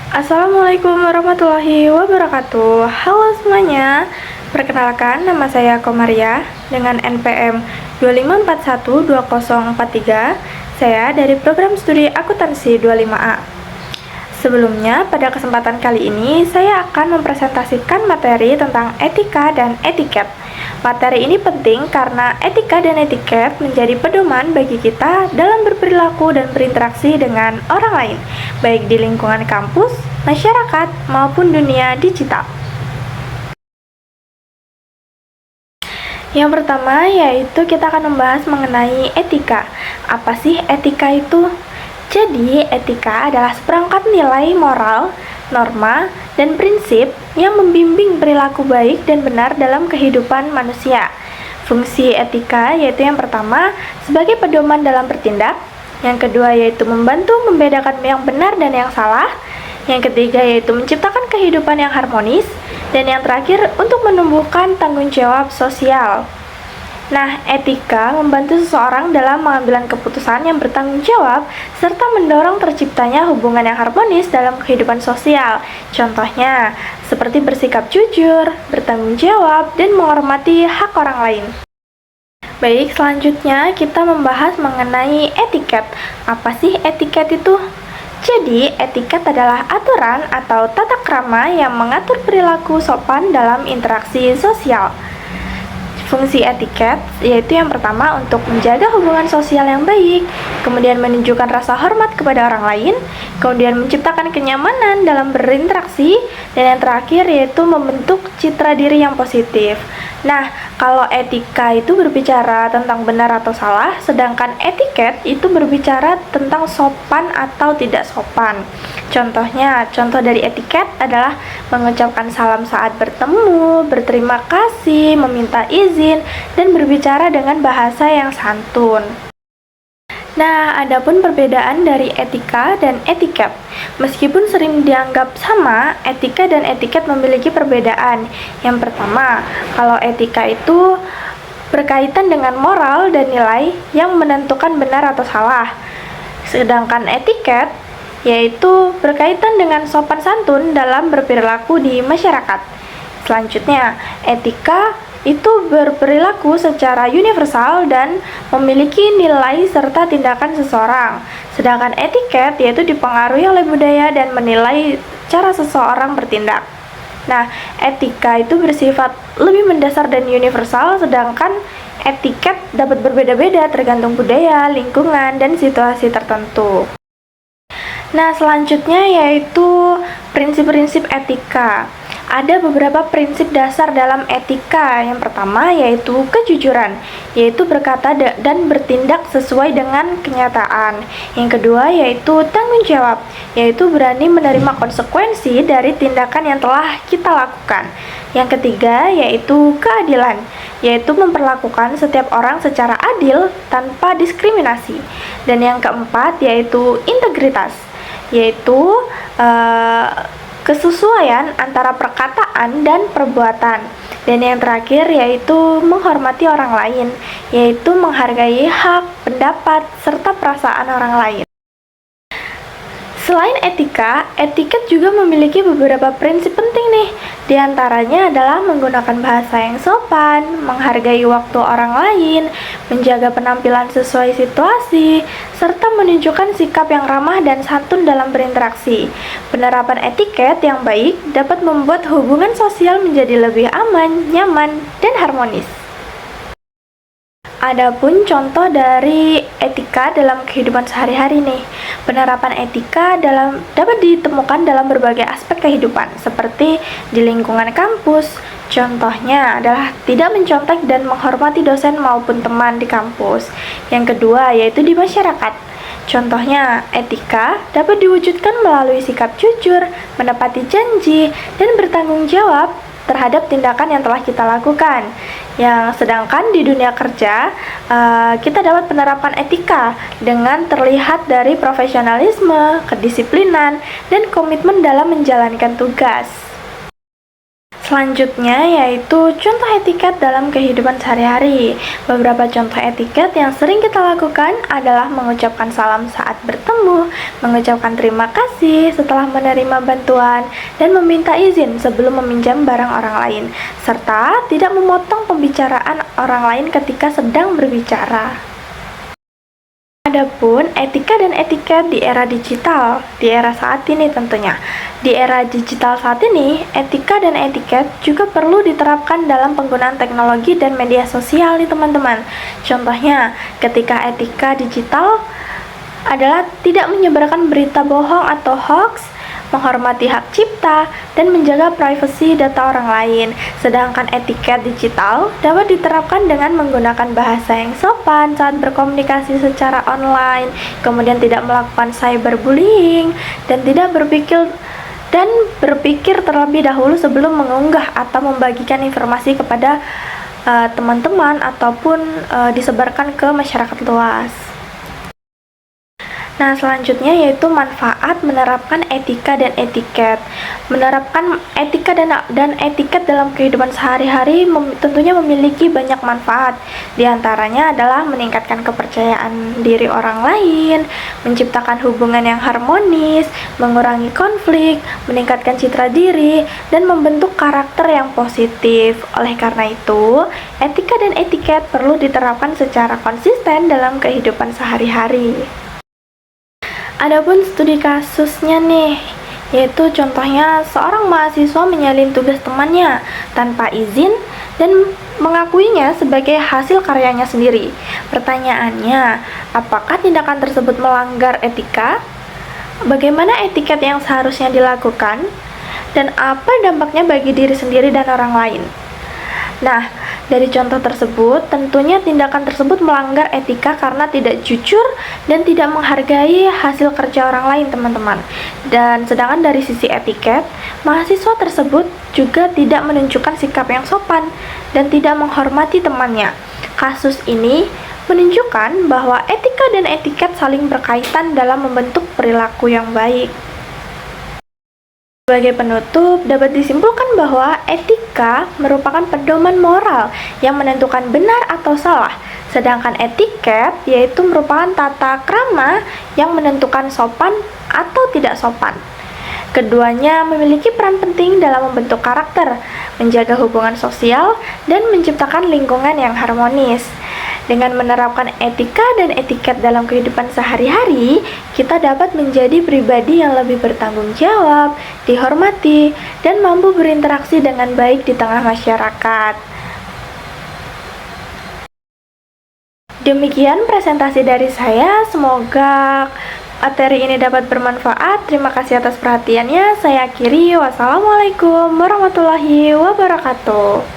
Assalamualaikum warahmatullahi wabarakatuh. Halo semuanya. Perkenalkan, nama saya Komaria dengan NPM 25412043. Saya dari program studi akuntansi 25A. Sebelumnya, pada kesempatan kali ini saya akan mempresentasikan materi tentang etika dan etiket. Materi ini penting karena etika dan etiket menjadi pedoman bagi kita dalam berperilaku dan berinteraksi dengan orang lain, baik di lingkungan kampus, masyarakat, maupun dunia digital. Yang pertama yaitu kita akan membahas mengenai etika. Apa sih etika itu? Jadi, etika adalah seperangkat nilai moral, norma, dan prinsip yang membimbing perilaku baik dan benar dalam kehidupan manusia. Fungsi etika yaitu yang pertama, sebagai pedoman dalam bertindak. Yang kedua yaitu membantu membedakan yang benar dan yang salah. Yang ketiga yaitu menciptakan kehidupan yang harmonis. Dan yang terakhir untuk menumbuhkan tanggung jawab sosial. Nah, etika membantu seseorang dalam mengambil keputusan yang bertanggung jawab serta mendorong terciptanya hubungan yang harmonis dalam kehidupan sosial. Contohnya, seperti bersikap jujur, bertanggung jawab, dan menghormati hak orang lain. Baik, selanjutnya kita membahas mengenai etiket. Apa sih etiket itu? Jadi, etiket adalah aturan atau tata krama yang mengatur perilaku sopan dalam interaksi sosial. Fungsi etiket yaitu yang pertama untuk menjaga hubungan sosial yang baik, kemudian menunjukkan rasa hormat kepada orang lain, kemudian menciptakan kenyamanan dalam berinteraksi, dan yang terakhir yaitu membentuk citra diri yang positif. Nah, kalau etika itu berbicara tentang benar atau salah, sedangkan etiket itu berbicara tentang sopan atau tidak sopan. Contohnya, contoh dari etiket adalah mengucapkan salam saat bertemu, berterima kasih, meminta izin, dan berbicara dengan bahasa yang santun. Nah, adapun perbedaan dari etika dan etiket. Meskipun sering dianggap sama, etika dan etiket memiliki perbedaan. Yang pertama, kalau etika itu berkaitan dengan moral dan nilai yang menentukan benar atau salah. Sedangkan etiket yaitu berkaitan dengan sopan santun dalam berperilaku di masyarakat. Selanjutnya, etika itu berperilaku secara universal dan memiliki nilai serta tindakan seseorang. Sedangkan etiket yaitu dipengaruhi oleh budaya dan menilai cara seseorang bertindak. Nah, etika itu bersifat lebih mendasar dan universal, sedangkan etiket dapat berbeda-beda tergantung budaya, lingkungan, dan situasi tertentu. Nah, selanjutnya yaitu prinsip-prinsip etika. Ada beberapa prinsip dasar dalam etika. Yang pertama yaitu kejujuran, yaitu berkata dan bertindak sesuai dengan kenyataan. Yang kedua yaitu tanggung jawab, yaitu berani menerima konsekuensi dari tindakan yang telah kita lakukan. Yang ketiga yaitu keadilan, yaitu memperlakukan setiap orang secara adil tanpa diskriminasi. Dan yang keempat yaitu integritas, yaitu kesesuaian antara perkataan dan perbuatan. Dan yang terakhir yaitu menghormati orang lain, yaitu menghargai hak, pendapat, serta perasaan orang lain. Selain etika, etiket juga memiliki beberapa prinsip penting nih. Di antaranya adalah menggunakan bahasa yang sopan, menghargai waktu orang lain, menjaga penampilan sesuai situasi, serta menunjukkan sikap yang ramah dan santun dalam berinteraksi. Penerapan etiket yang baik dapat membuat hubungan sosial menjadi lebih aman, nyaman, dan harmonis. Adapun contoh dari etika dalam kehidupan sehari-hari nih. Penerapan etika dapat ditemukan dalam berbagai aspek kehidupan, seperti di lingkungan kampus. Contohnya adalah tidak mencontek dan menghormati dosen maupun teman di kampus. Yang kedua yaitu di masyarakat. Contohnya, etika dapat diwujudkan melalui sikap jujur, menepati janji, dan bertanggung jawab terhadap tindakan yang telah kita lakukan. Yang sedangkan di dunia kerja, kita dapat penerapan etika dengan terlihat dari profesionalisme, kedisiplinan, dan komitmen dalam menjalankan tugas. Selanjutnya yaitu contoh etiket dalam kehidupan sehari-hari. Beberapa contoh etiket yang sering kita lakukan adalah mengucapkan salam saat bertemu, mengucapkan terima kasih setelah menerima bantuan, dan meminta izin sebelum meminjam barang orang lain, serta tidak memotong pembicaraan orang lain ketika sedang berbicara. Adapun etika dan etiket di era digital, di era saat ini tentunya. Di era digital saat ini, etika dan etiket juga perlu diterapkan dalam penggunaan teknologi dan media sosial nih teman-teman. Contohnya, ketika etika digital adalah tidak menyebarkan berita bohong atau hoax, menghormati hak cipta, dan menjaga privasi data orang lain. Sedangkan etiket digital dapat diterapkan dengan menggunakan bahasa yang sopan saat berkomunikasi secara online, kemudian tidak melakukan cyberbullying, dan tidak berpikir terlebih dahulu sebelum mengunggah atau membagikan informasi kepada teman-teman ataupun disebarkan ke masyarakat luas. Nah, selanjutnya yaitu manfaat menerapkan etika dan etiket. Menerapkan etika dan etiket dalam kehidupan sehari-hari tentunya memiliki banyak manfaat. Di antaranya adalah meningkatkan kepercayaan diri orang lain, menciptakan hubungan yang harmonis, mengurangi konflik, meningkatkan citra diri, dan membentuk karakter yang positif. Oleh karena itu, etika dan etiket perlu diterapkan secara konsisten dalam kehidupan sehari-hari. Adapun studi kasusnya nih, yaitu contohnya seorang mahasiswa menyalin tugas temannya tanpa izin dan mengakuinya sebagai hasil karyanya sendiri. Pertanyaannya, apakah tindakan tersebut melanggar etika? Bagaimana etiket yang seharusnya dilakukan? Dan apa dampaknya bagi diri sendiri dan orang lain? Nah, dari contoh tersebut, tentunya tindakan tersebut melanggar etika karena tidak jujur dan tidak menghargai hasil kerja orang lain, teman-teman. Dan sedangkan dari sisi etiket, mahasiswa tersebut juga tidak menunjukkan sikap yang sopan dan tidak menghormati temannya. Kasus ini menunjukkan bahwa etika dan etiket saling berkaitan dalam membentuk perilaku yang baik. Sebagai penutup, dapat disimpulkan bahwa etika merupakan pedoman moral yang menentukan benar atau salah, sedangkan etiket yaitu merupakan tata krama yang menentukan sopan atau tidak sopan. Keduanya memiliki peran penting dalam membentuk karakter, menjaga hubungan sosial, dan menciptakan lingkungan yang harmonis. Dengan menerapkan etika dan etiket dalam kehidupan sehari-hari, kita dapat menjadi pribadi yang lebih bertanggung jawab, dihormati, dan mampu berinteraksi dengan baik di tengah masyarakat. Demikian presentasi dari saya, semoga materi ini dapat bermanfaat. Terima kasih atas perhatiannya. Saya akhiri. Wassalamualaikum warahmatullahi wabarakatuh.